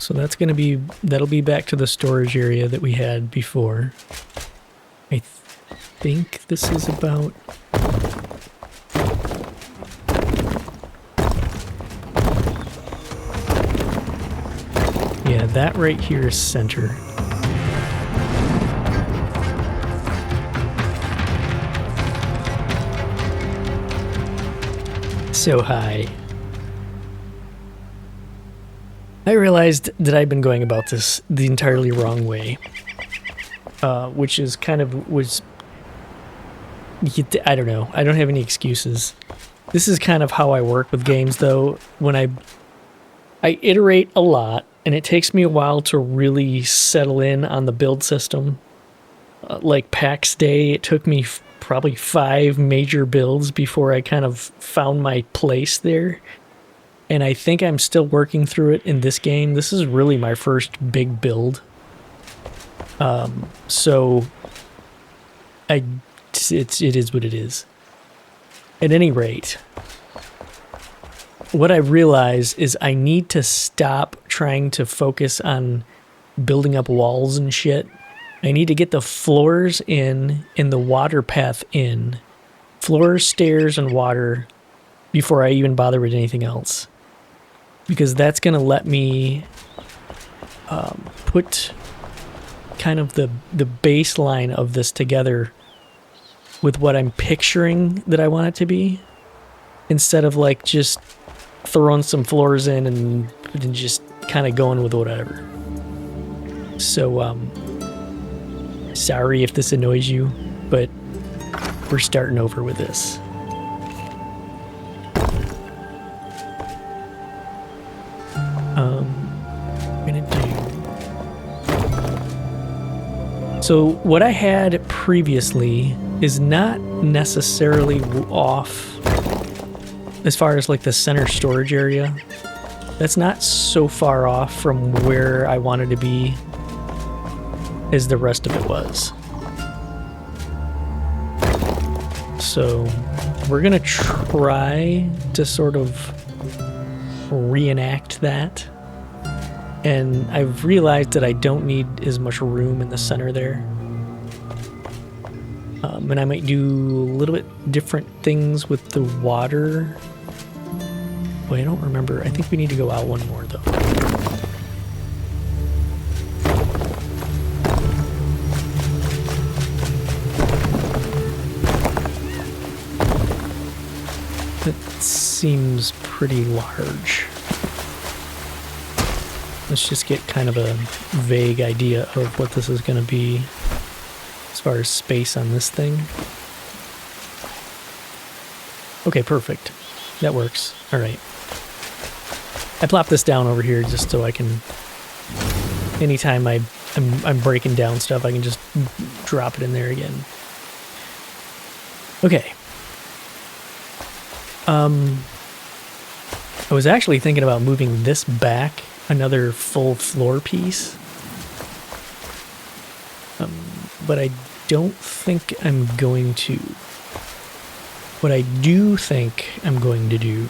So that's going to be, that'll be back to the storage area that we had before. I think this is about... Yeah, that right here is center. So high. I realized that I've been going about this the entirely wrong way, which is kind of I don't know. I don't have any excuses. This is kind of how I work with games, though. When I iterate a lot, and it takes me a while to really settle in on the build system. Like PAX Day, it took me probably 5 major builds before I kind of found my place there. And I think I'm still working through it in this game. This is really my first big build. So it is what it is. At any rate, what I realize is I need to stop trying to focus on building up walls and shit. I need to get the floors in and the water path in. Floors, stairs, and water before I even bother with anything else. Because that's going to let me put kind of the baseline of this together with what I'm picturing that I want it to be. Instead of like just throwing some floors in and just kind of going with whatever. So, sorry if this annoys you, but we're starting over with this. So what I had previously is not necessarily off as far as like the center storage area. That's not so far off from where I wanted to be as the rest of it was. So we're gonna try to sort of reenact that. And I've realized that I don't need as much room in the center there. And I might do a little bit different things with the water. Wait, I don't remember. I think we need to go out one more, though. That seems pretty large. Let's just get kind of a vague idea of what this is going to be as far as space on this thing. Okay, perfect. That works. All right. I plopped this down over here just so I can, anytime I'm breaking down stuff, I can just drop it in there again. Okay. I was actually thinking about moving this back another full floor piece. But I don't think I'm going to. What I do think I'm going to do,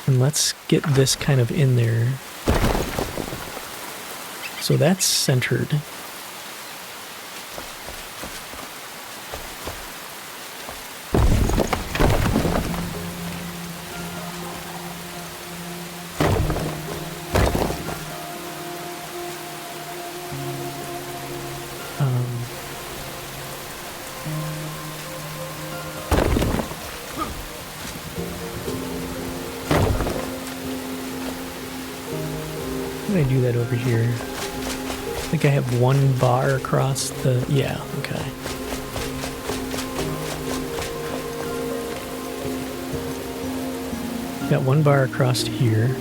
and let's get this kind of in there. So that's centered. How do I do that over here? I think I have one bar across the... Yeah, okay. Got one bar across to here.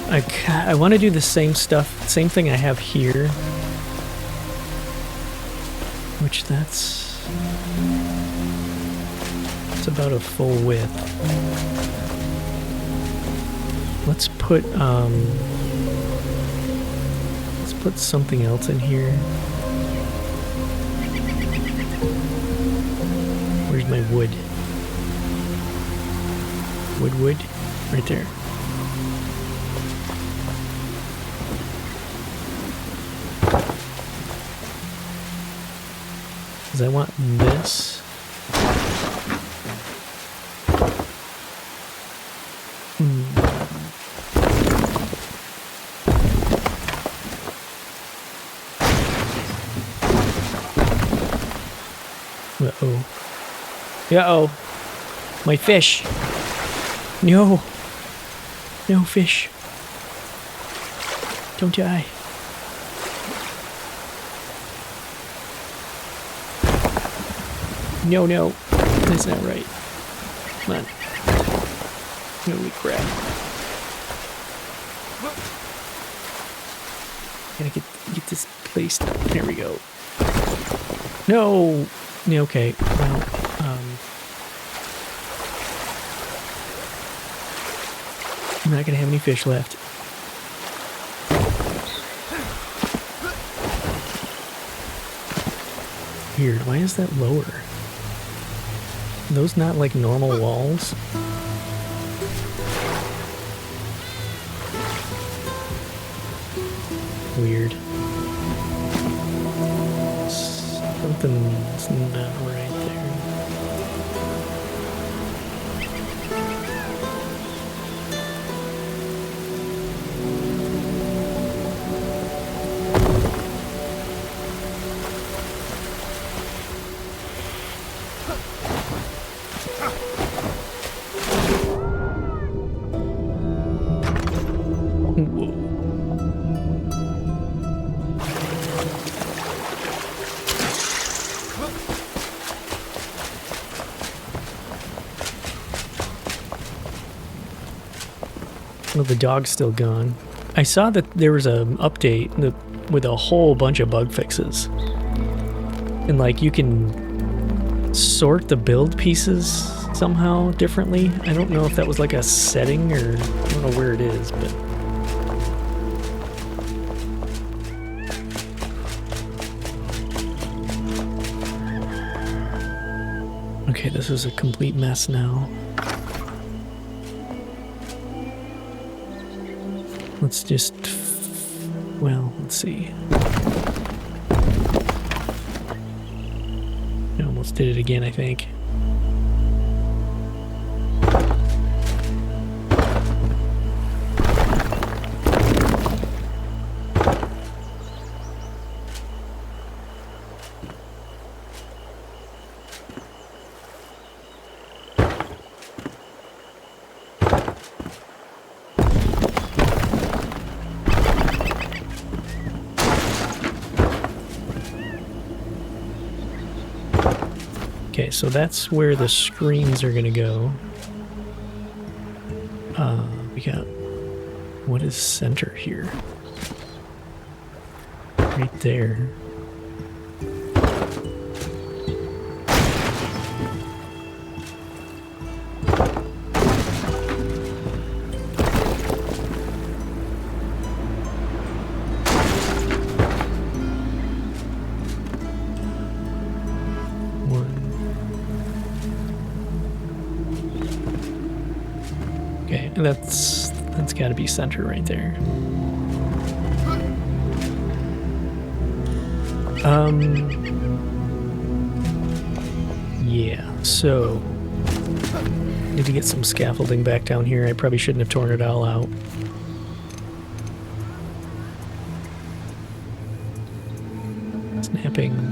I want to do the same stuff, same thing I have here. Which that's about a full width. Let's put something else in here. Where's my wood? Wood, right there. Because I want this. Uh-oh. Uh-oh. My fish. No. No fish. Don't die. No, no. That's not right. Come on. Holy crap. Gotta get this placed. There we go. No! Yeah, okay. Well, I'm not gonna have any fish left. Weird. Why is that lower? Are those not like normal walls? Weird. Something's not right there. Well, the dog's still gone. I saw that there was an update with a whole bunch of bug fixes. And like you can sort the build pieces somehow differently. I don't know if that was like a setting or I don't know where it is, but okay, this is a complete mess now. Let's just, well, let's see. I almost did it again, I think. Okay, so that's where the screens are gonna go. We got, what is center here? Right there. That's got to be center right there. Yeah, so need to get some scaffolding back down here. I probably shouldn't have torn it all out. Snapping.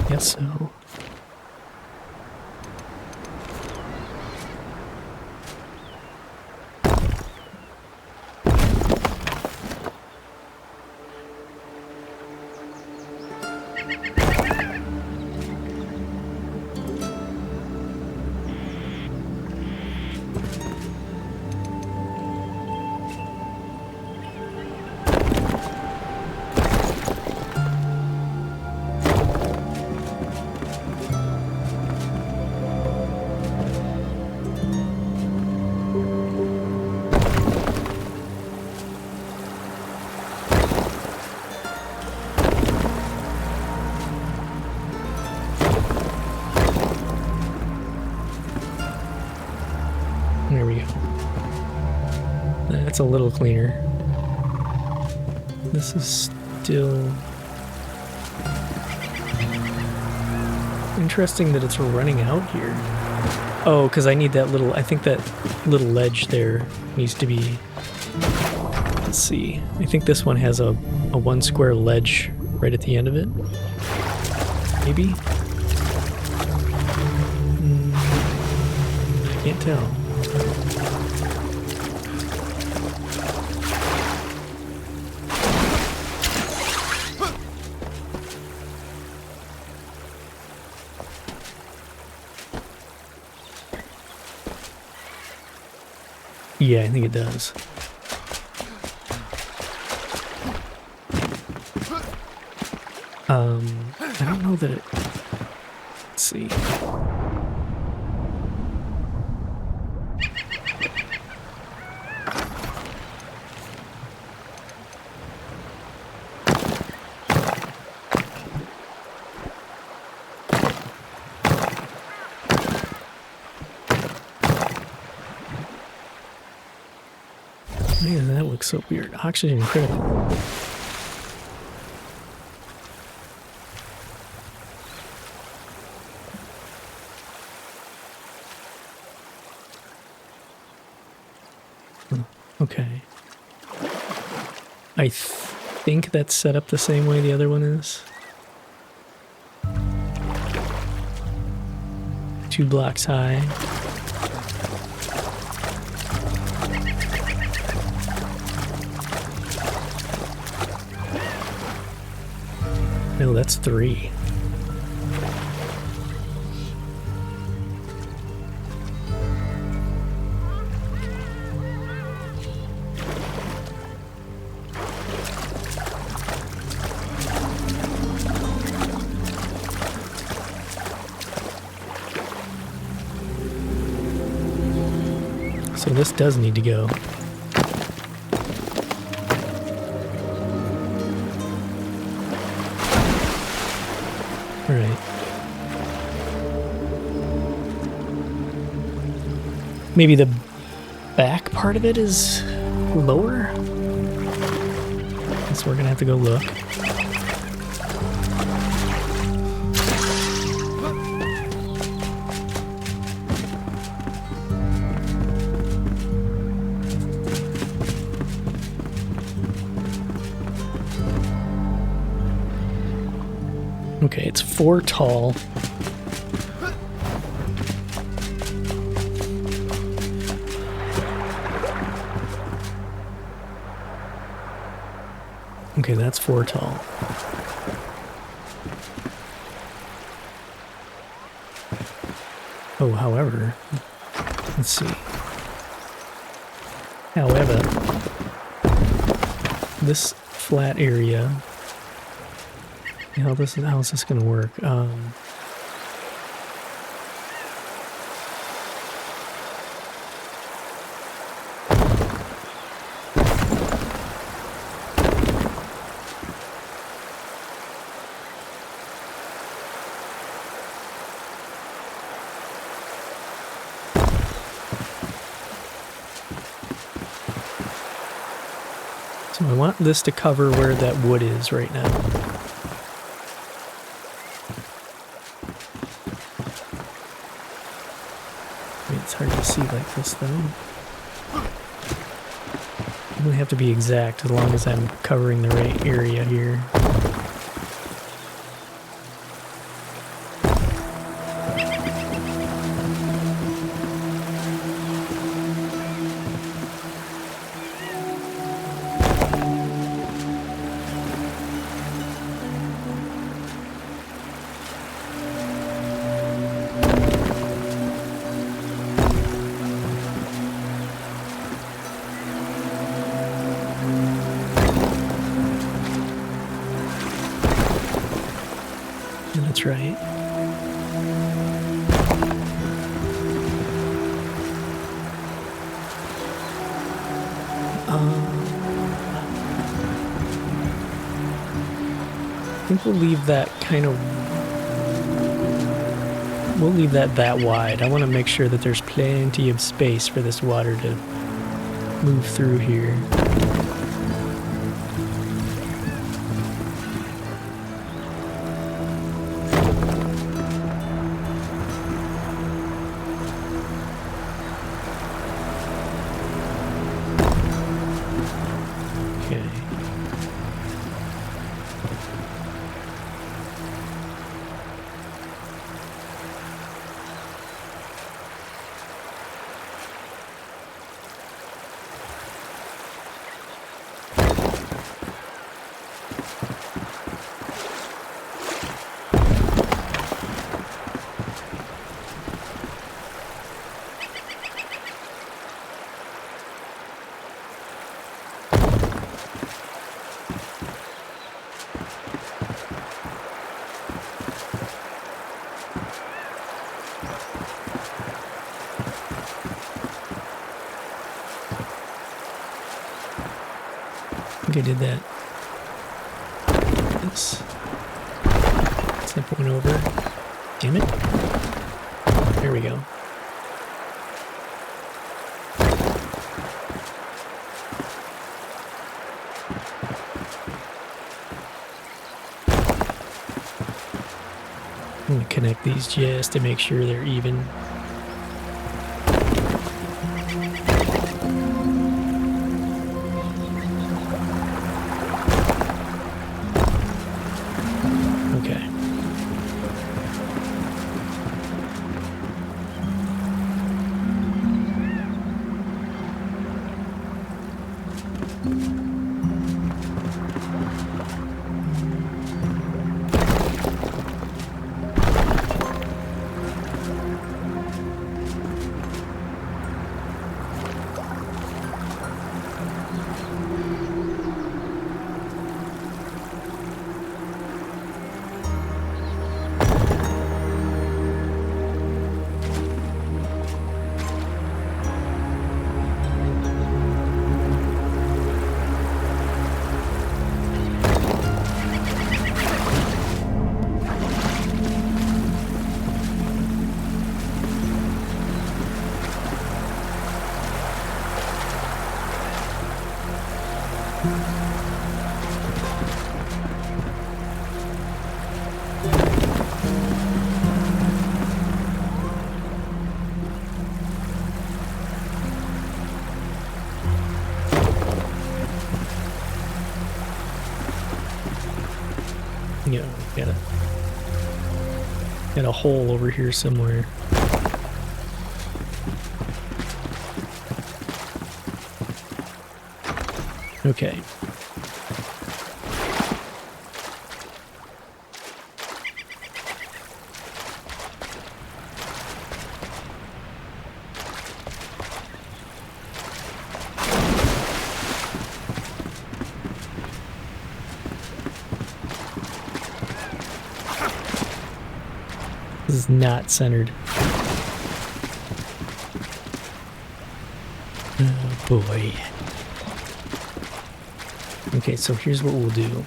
Guess so. There we go. That's a little cleaner. This is still interesting that it's running out here. Oh, because I need that little, I think that little ledge there needs to be, let's see. I think this one has a one square ledge right at the end of it. Maybe? I can't tell. Yeah, I think it does. I don't know that it... Let's see. Man, that looks so weird. Oxygen critical. Okay. I think that's set up the same way the other one is. 2 blocks high. No, that's 3. So this does need to go. Alright. Maybe the back part of it is lower? Guess we're gonna have to go look. Okay, it's 4 tall. Okay, that's 4 tall. Oh, however, let's see. However, this flat area, how is this gonna work? So I want this to cover where that wood is right now. It's hard to see like this though. You only have to be exact as long as I'm covering the right area here. Yeah, that's right. I think we'll leave that we'll leave that wide. I want to make sure that there's plenty of space for this water to move through here. I think I did that. Yes. Step one over. Damn it. There we go. I'm going to connect these just to make sure they're even. You know, got a hole over here somewhere. Okay. This is not centered. Oh boy. Okay, so here's what we'll do.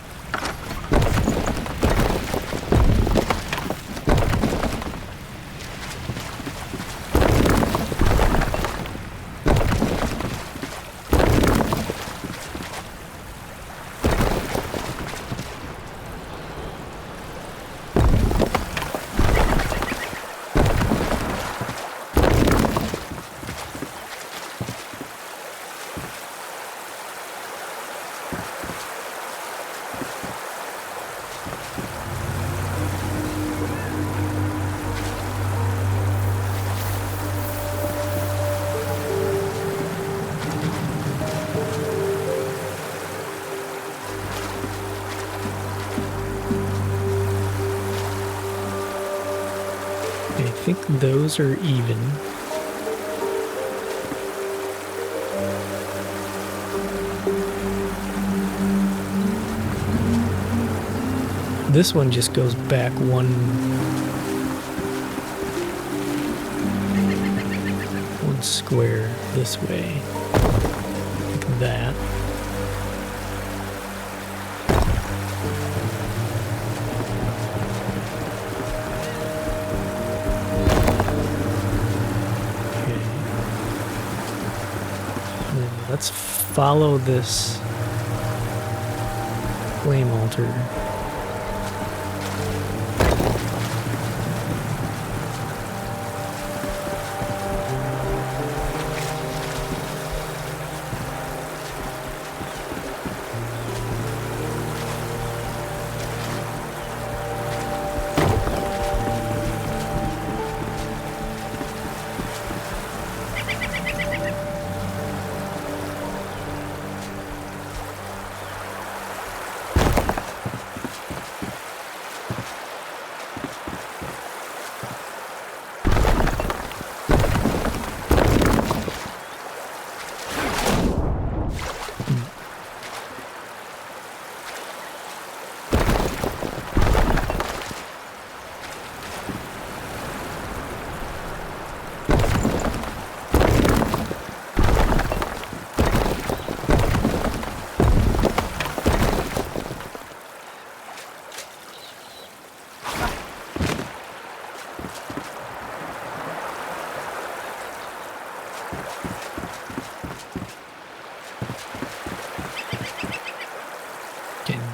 I think those are even. This one just goes back one square this way, like that. Okay. Then let's follow this flame altar.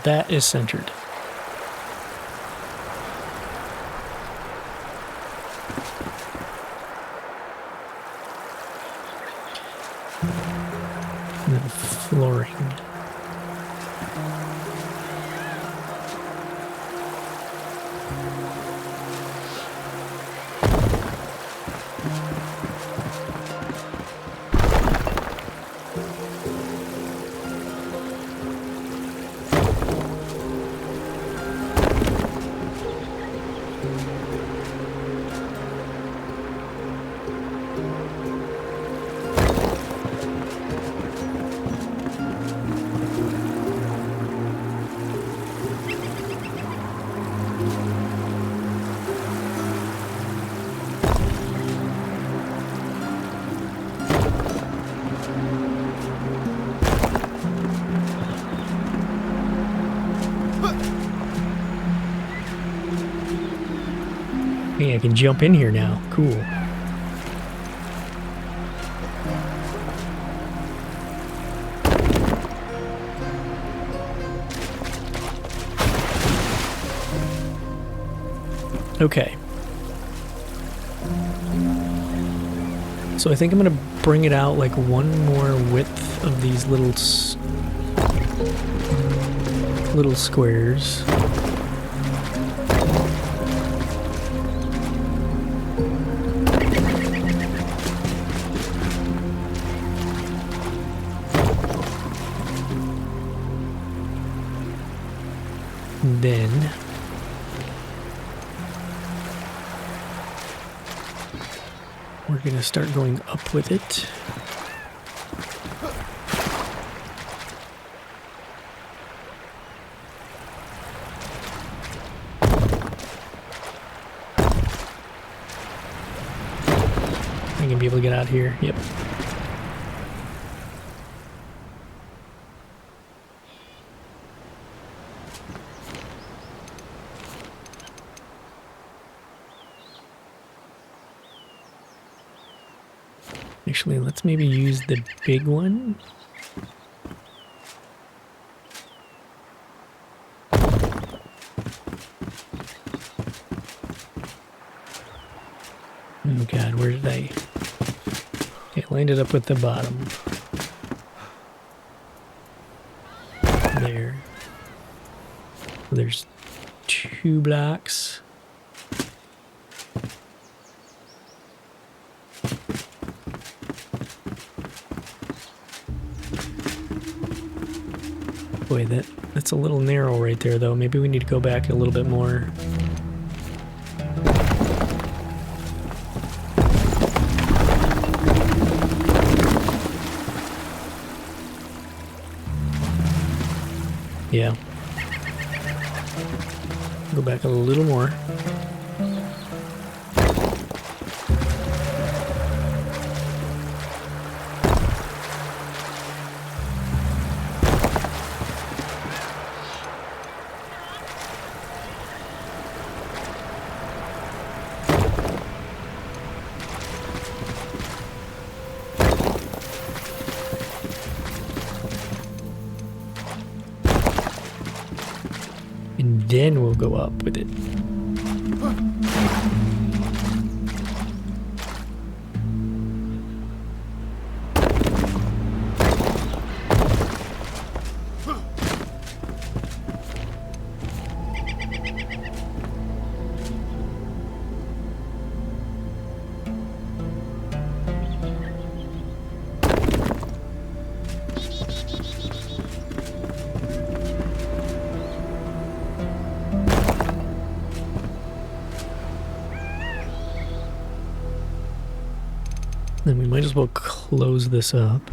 That is centered. And then flooring. Hey, I can jump in here now. Cool. Okay. So I think I'm going to bring it out like one more width of these little squares. Then we're going to start going up with it. I'm going to be able to get out here. Yep. Actually, let's maybe use the big one. Oh god, where did I... Okay, landed up with the bottom. There. There's 2 blocks. Boy, that's a little narrow right there, though. Maybe we need to go back a little bit more. Yeah. back a little more. And then we'll go up with it. Then we might as well close this up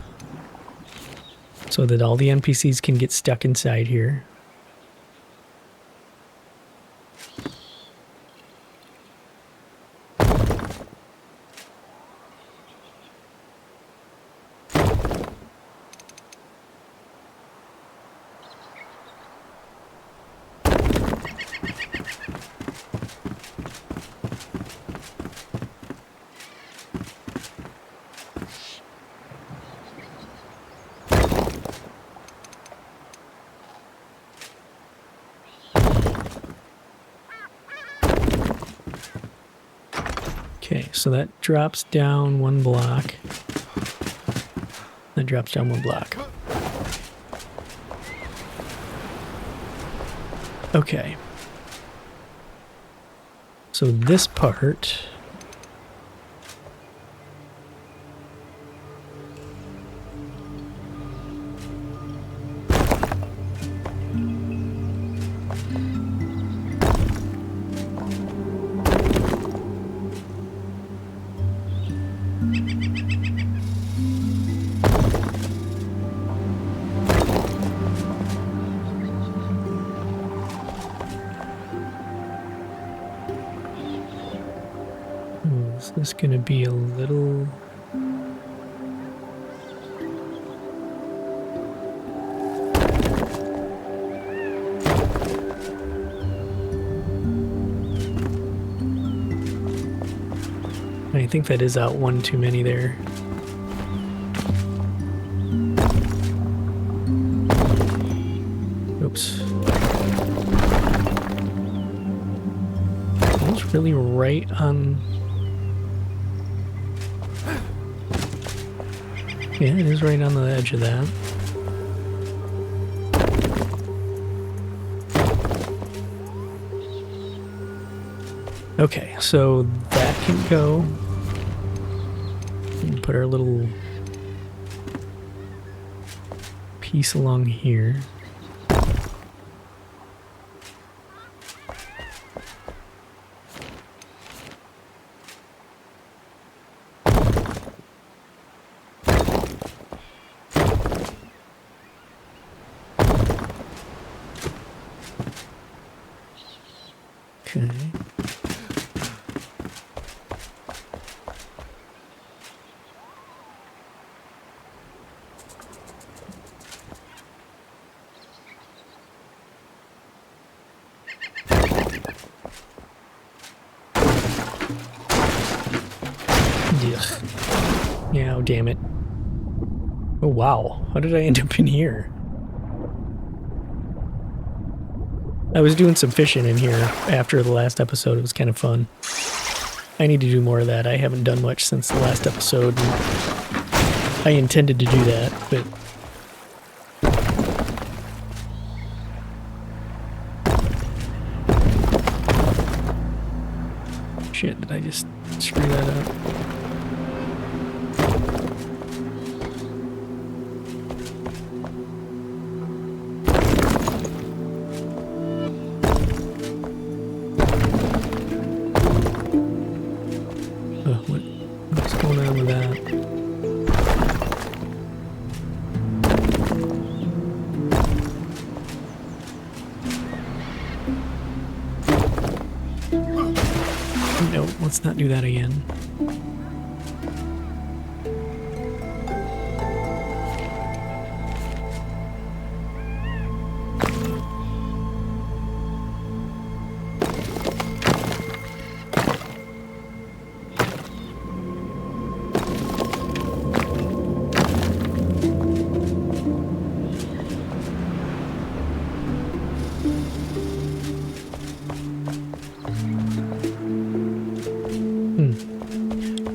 so that all the NPCs can get stuck inside here. Okay, so that drops down one block. That drops down one block. Okay. So this part... Is this going to be a little... I think that is out one too many there. Oops. That's really right on... Yeah, it is right on the edge of that. Okay, so that can go. And put our little piece along here. Okay. Yeah, oh damn it. Oh wow, how did I end up in here? I was doing some fishing in here after the last episode. It was kind of fun. I need to do more of that. I haven't done much since the last episode. I intended to do that, but... Shit, did I just screw that up? What's going on with that? No, let's not do that again.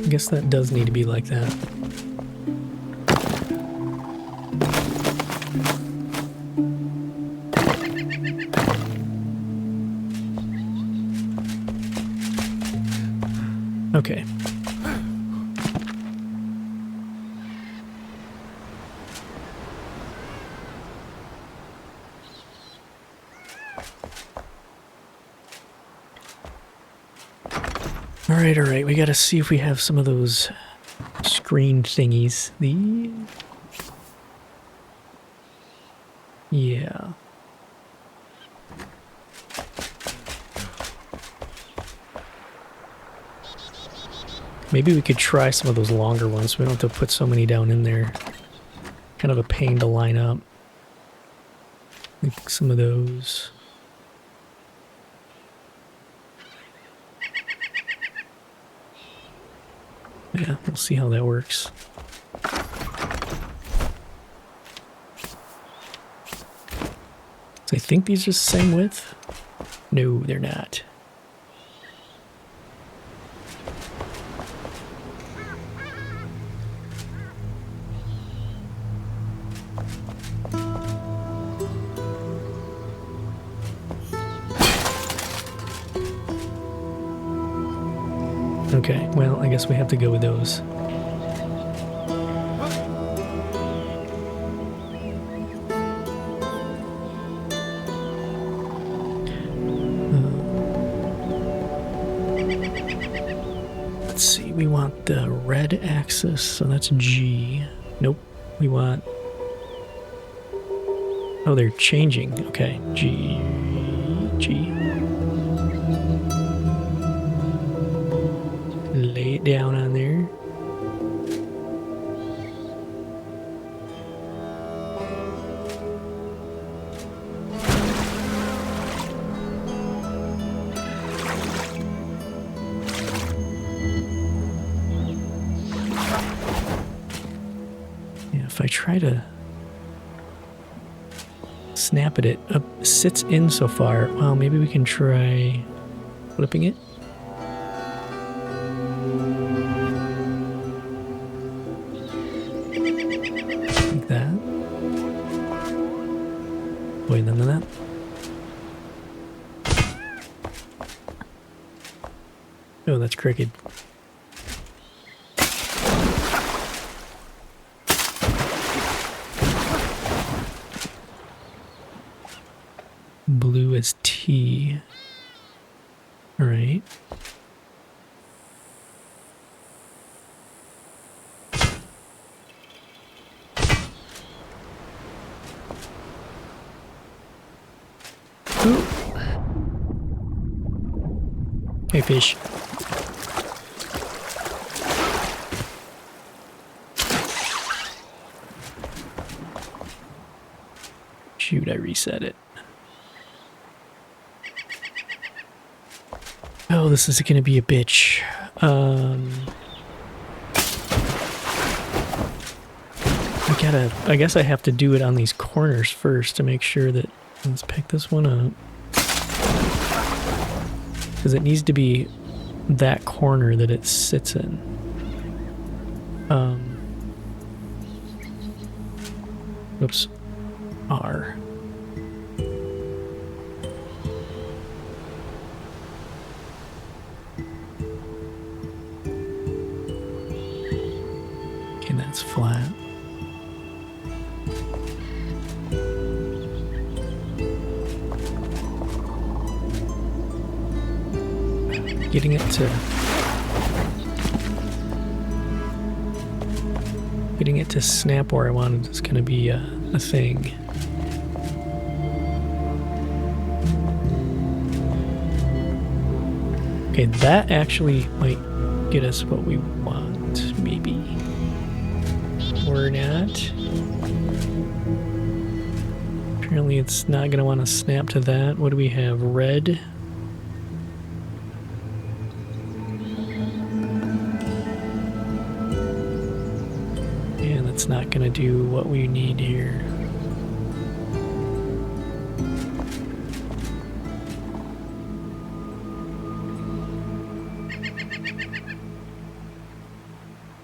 I guess that does need to be like that. Okay. All right, we gotta see if we have some of those screen thingies. Yeah. Maybe we could try some of those longer ones so we don't have to put so many down in there. Kind of a pain to line up. Like some of those. Yeah, we'll see how that works. So I think these are the same width. No, they're not. Okay, well, I guess we have to go with those. Let's see, we want the red axis, so that's G. Nope, we want... Oh, they're changing. Okay, G. Lay it down on there. Yeah, if I try to snap it up, sits in so far. Well, maybe we can try flipping it. Wait, none of that. Oh, that's crooked. Blue is T. All right. Hey, fish. Shoot, I reset it. Oh, this is gonna be a bitch. I guess I have to do it on these corners first to make sure that... Let's pick this one up. Because it needs to be that corner that it sits in. Oops. R. Okay, that's flat. Getting it to snap where I wanted is going to be a thing. Okay, that actually might get us what we want, maybe. Or not. Apparently it's not going to want to snap to that. What do we have? Red. And that's not going to do what we need here.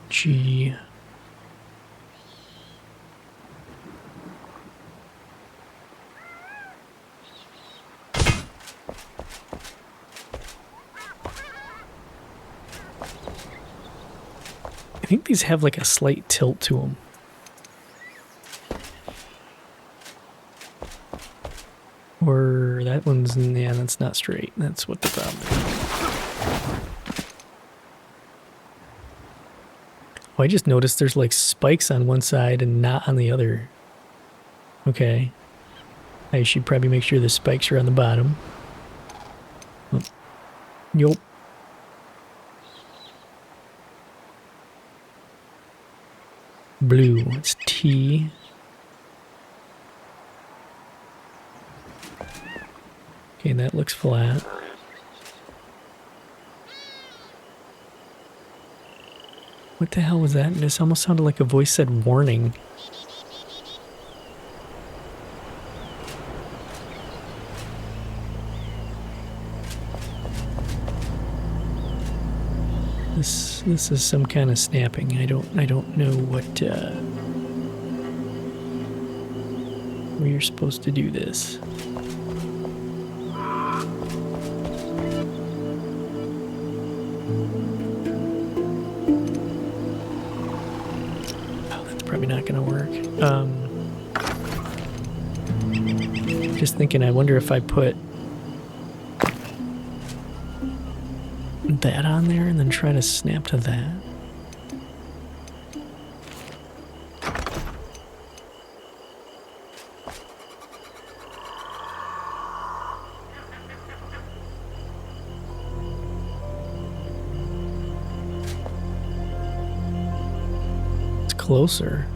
G. I think these have like a slight tilt to them. Or that one's, yeah, that's not straight. That's what the problem is. Oh, I just noticed there's like spikes on one side and not on the other. Okay. I should probably make sure the spikes are on the bottom. Oh. Yup. Blue, it's T. Okay, that looks flat. What the hell was that? This almost sounded like a voice said warning. This is some kind of snapping. I don't know what where you're supposed to do this. Oh, that's probably not gonna work. Just thinking, I wonder if I put that on there and then try to snap to that. It's closer.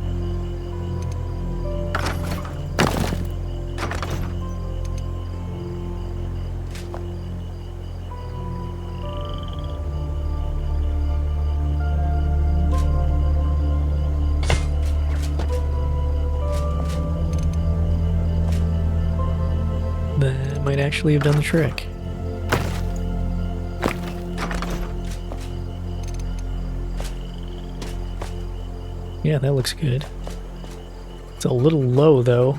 That might actually have done the trick. Yeah, that looks good. It's a little low, though.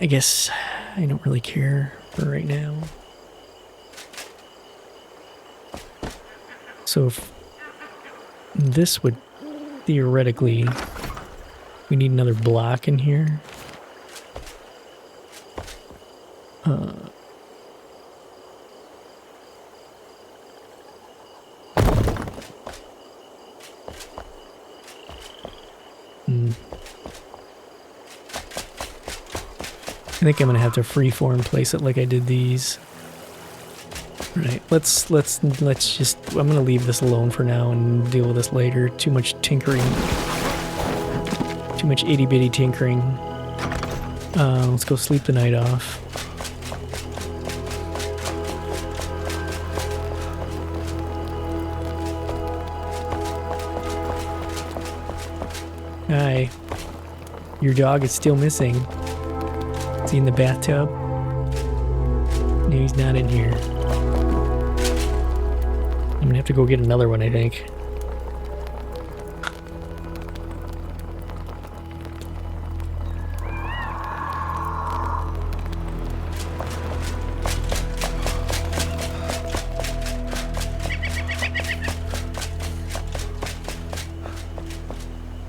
I guess I don't really care for right now. So if this would theoretically... We need another block in here. I think I'm gonna have to freeform place it like I did these. All right, let's just. I'm gonna leave this alone for now and deal with this later. Too much tinkering. Too much itty bitty tinkering. Let's go sleep the night off. Hi. Your dog is still missing. Is he in the bathtub? No, he's not in here. I'm gonna have to go get another one, I think.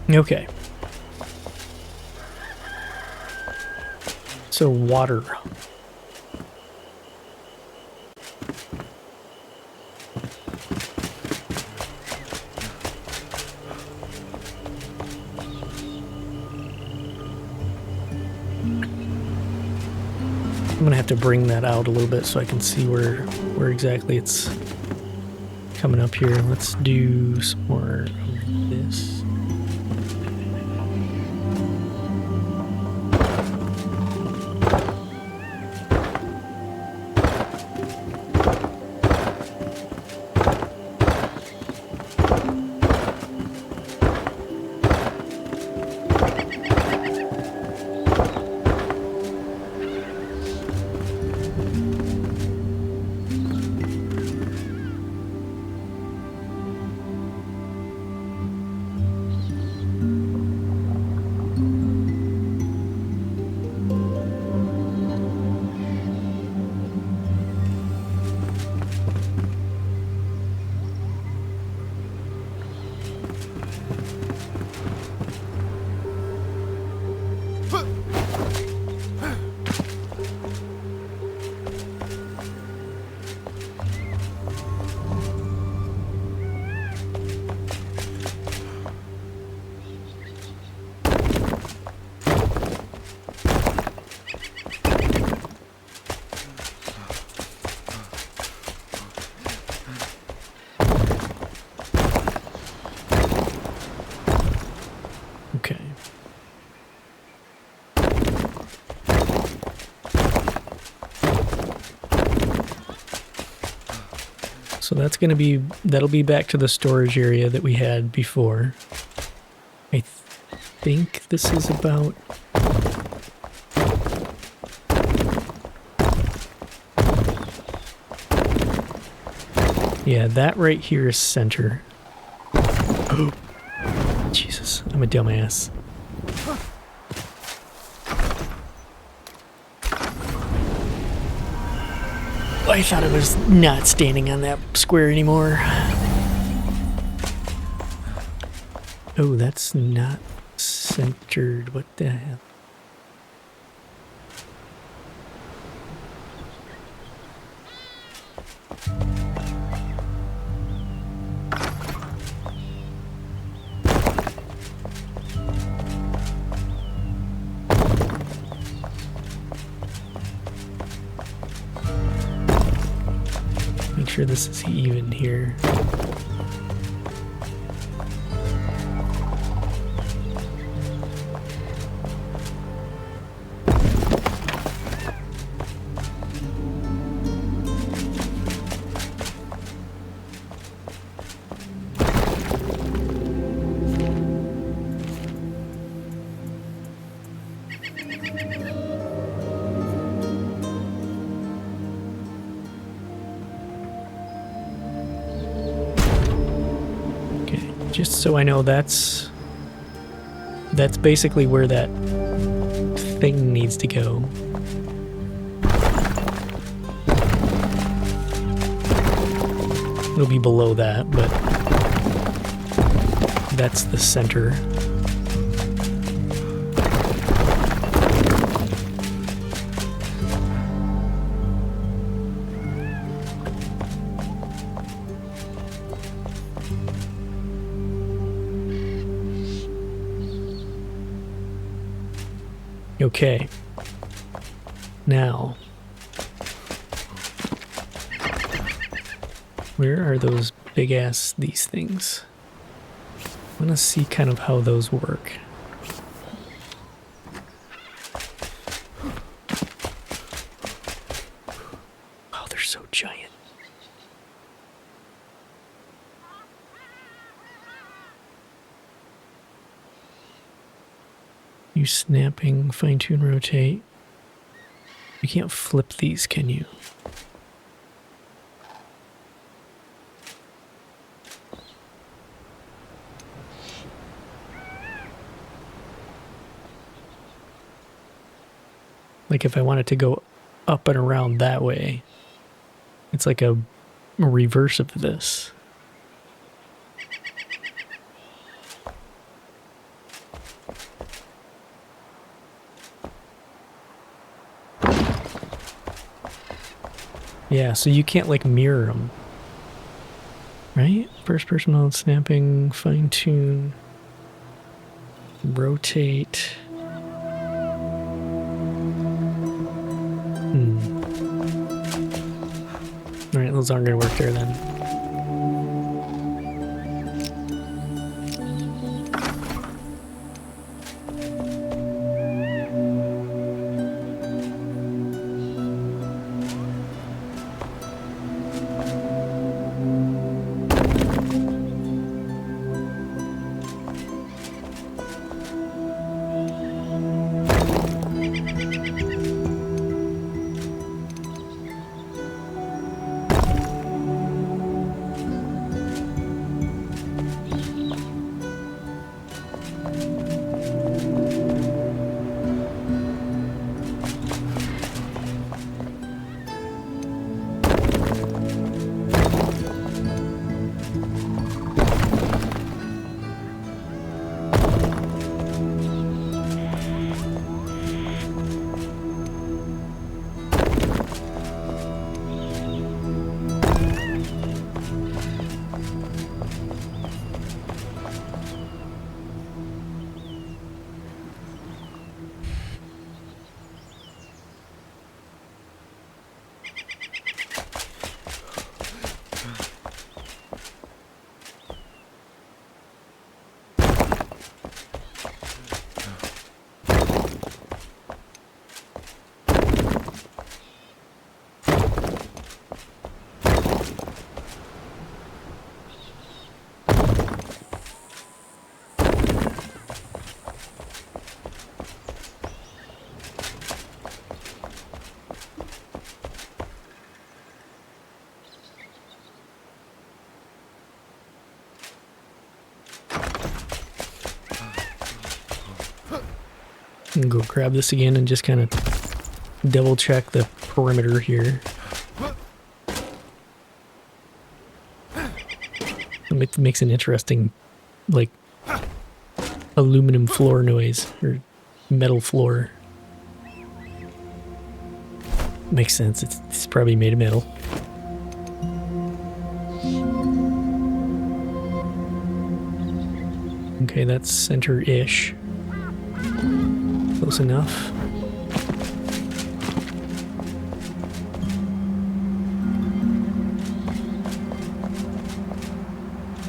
Okay. So water. gonna have to bring that out a little bit so I can see where exactly it's coming up here. Let's do some more of this. Okay. So that's going to be, that'll be back to the storage area that we had before. I think this is about... Yeah, that right here is center. Oh, Jesus, I'm a dumbass. I thought I was not standing on that square anymore. Oh, that's not centered. What the hell? Make sure this is even here. Just so I know, that's basically where that thing needs to go. It'll be below that, but that's the center. Okay. Now, where are those big ass these things? I want to see kind of how those work. Oh, they're so giant. Use snapping, fine-tune, rotate. You can't flip these, can you? Like if I wanted to go up and around that way, it's like a reverse of this. Yeah, so you can't like mirror them, right? First person mode, snapping, fine tune, rotate. Those aren't going to work there then. And go grab this again and just kind of double check the perimeter here. It makes an interesting, like, aluminum floor noise, or metal floor. Makes sense, it's probably made of metal. Okay, that's center-ish. Close enough.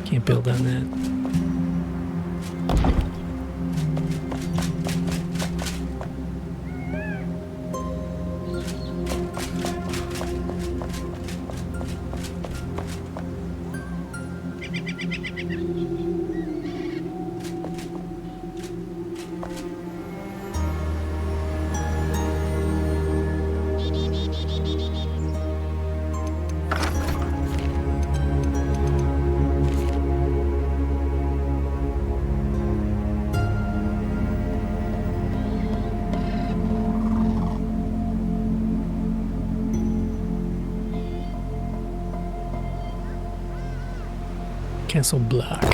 Can't build on that. Castle block.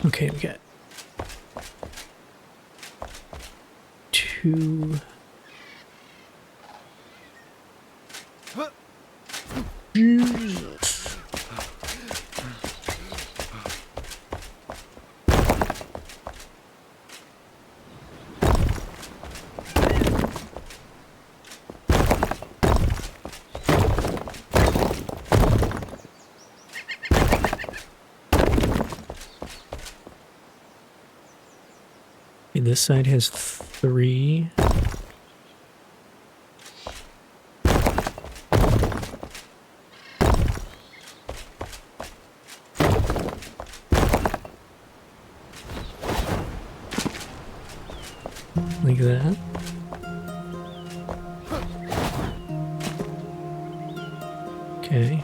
Okay, we got two. Jesus. This side has 3. Like that. Okay.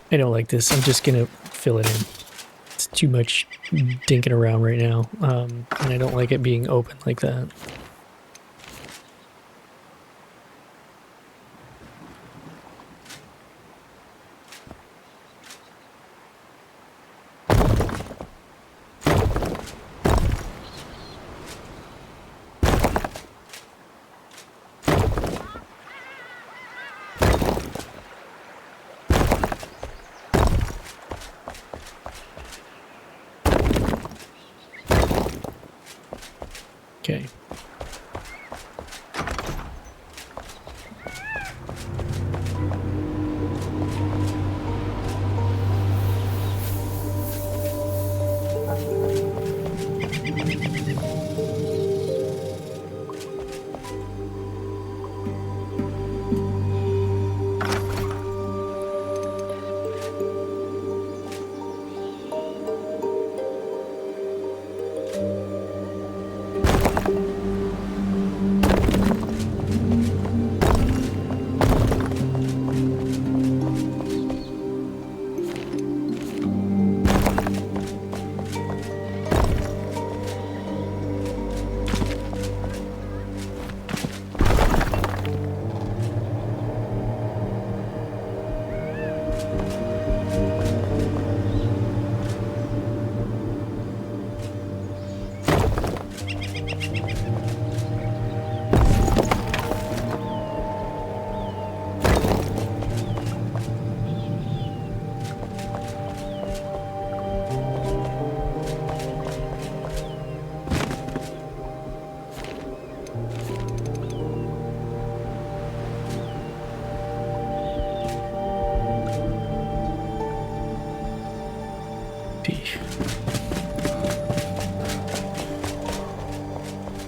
I don't like this. I'm just gonna fill it in. It's too much dinking around right now, and I don't like it being open like that. Okay.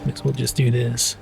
Guess we'll just do this.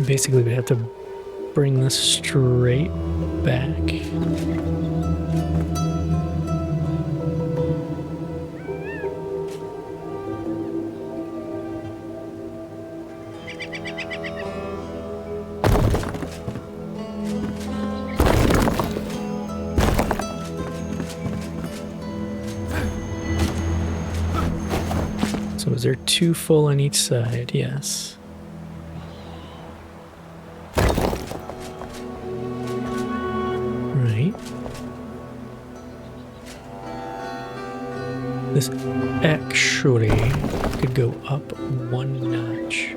Basically, we have to bring this straight back. So is there two full on each side? Yes. This actually could go up one notch.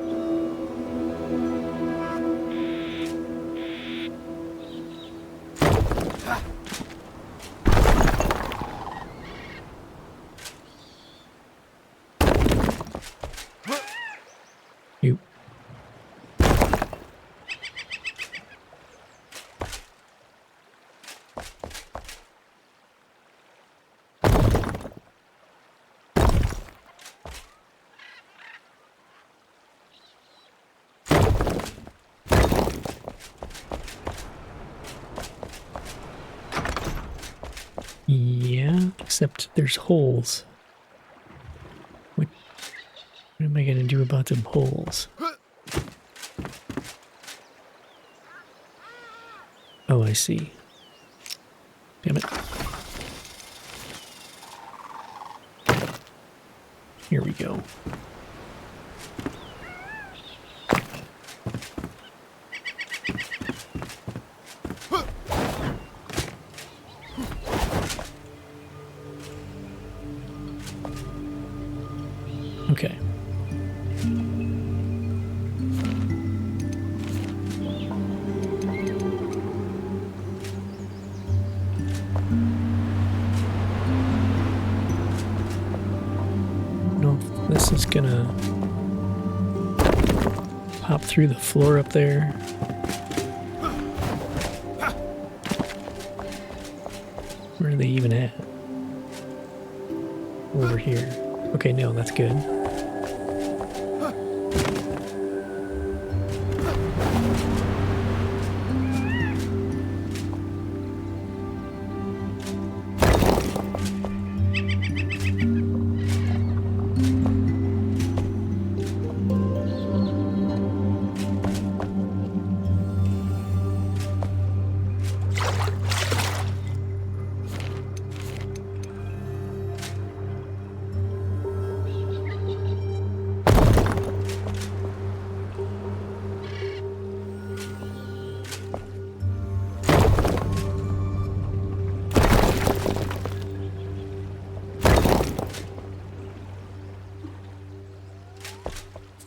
You. Except there's holes. What am I gonna do about them holes? Oh, I see. Damn it. Here we go. Okay. No, this is gonna pop through the floor up there. Where are they even at? Over here. Okay, no, that's good.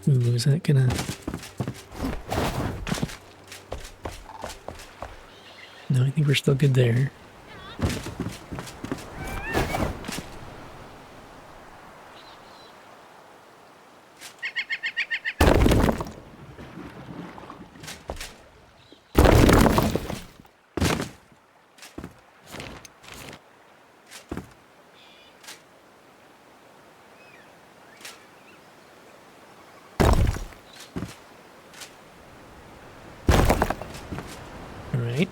Ooh, is that gonna... No, I think we're still good there. Alright.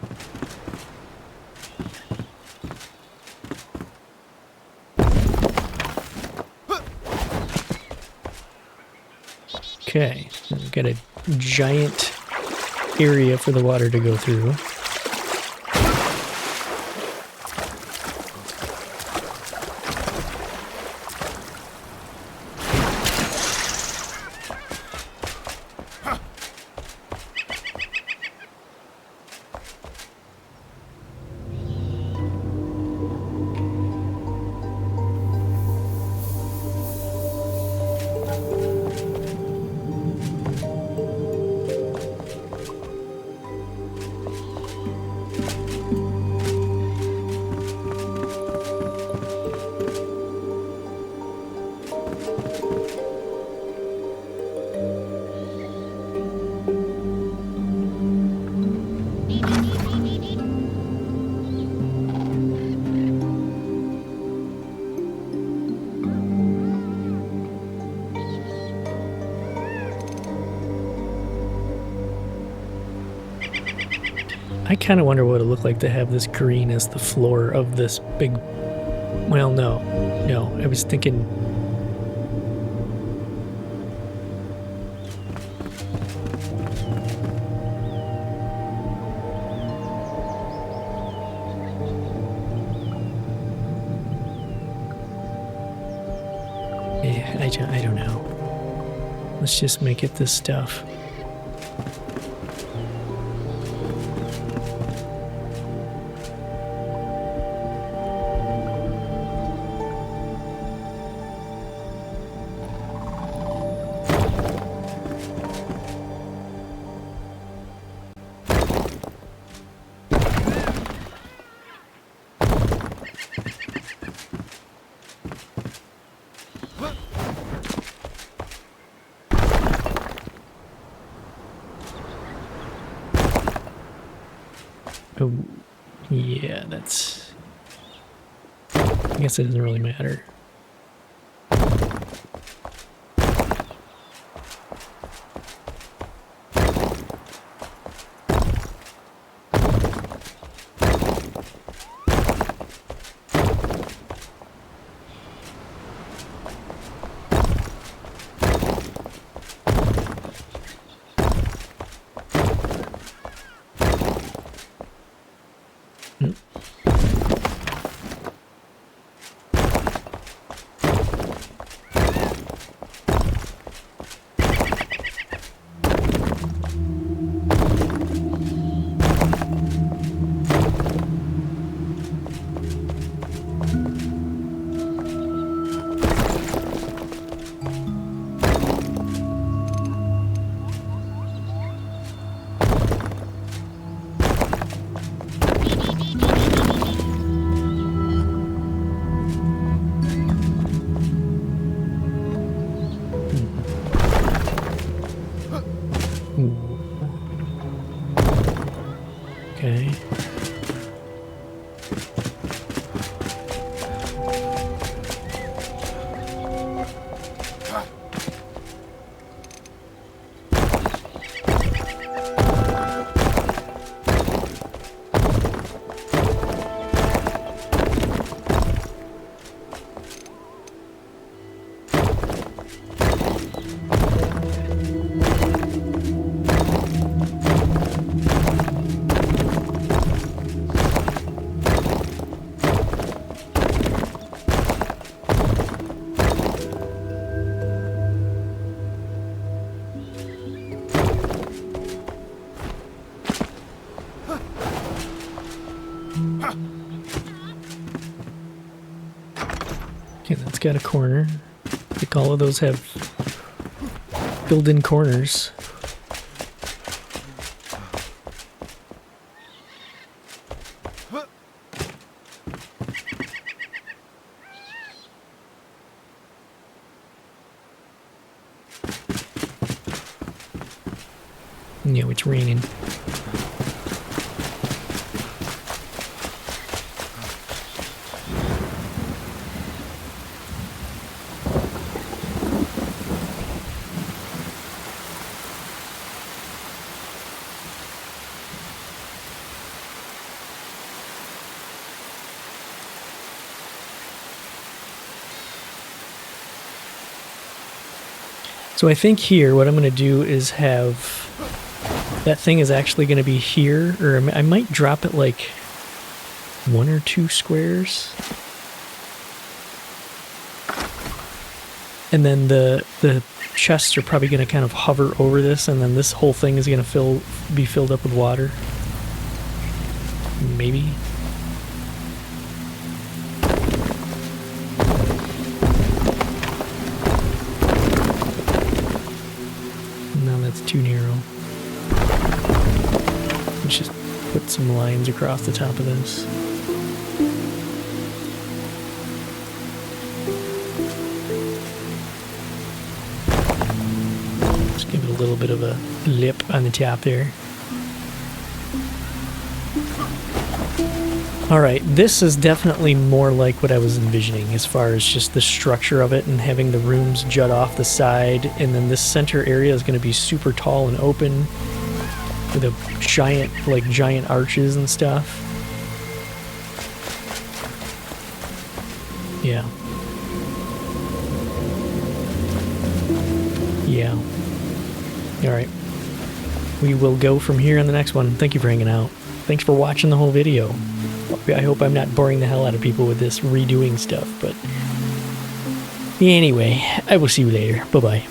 Okay, we've got a giant area for the water to go through. I kind of wonder what it looked like to have this green as the floor of this big... Well, no. I was thinking... Yeah, I don't know. Let's just make it this stuff. Oh, yeah, that's... I guess it doesn't really matter. Okay. Okay, that's got a corner. I think all of those have built-in corners. Yeah, it's raining. So I think here what I'm going to do is have that thing is actually going to be here, or I might drop it like 1 or 2 squares. And then the chests are probably going to kind of hover over this, and then this whole thing is going to be filled up with water. Maybe. No, that's too narrow. Let's just put some lines across the top of this. Just give it a little bit of a lip on the top there. Alright, this is definitely more like what I was envisioning as far as just the structure of it and having the rooms jut off the side, and then this center area is going to be super tall and open with a giant arches and stuff. Yeah. Yeah. Alright. We will go from here on the next one. Thank you for hanging out. Thanks for watching the whole video. I hope I'm not boring the hell out of people with this redoing stuff, but anyway, I will see you later. Bye-bye.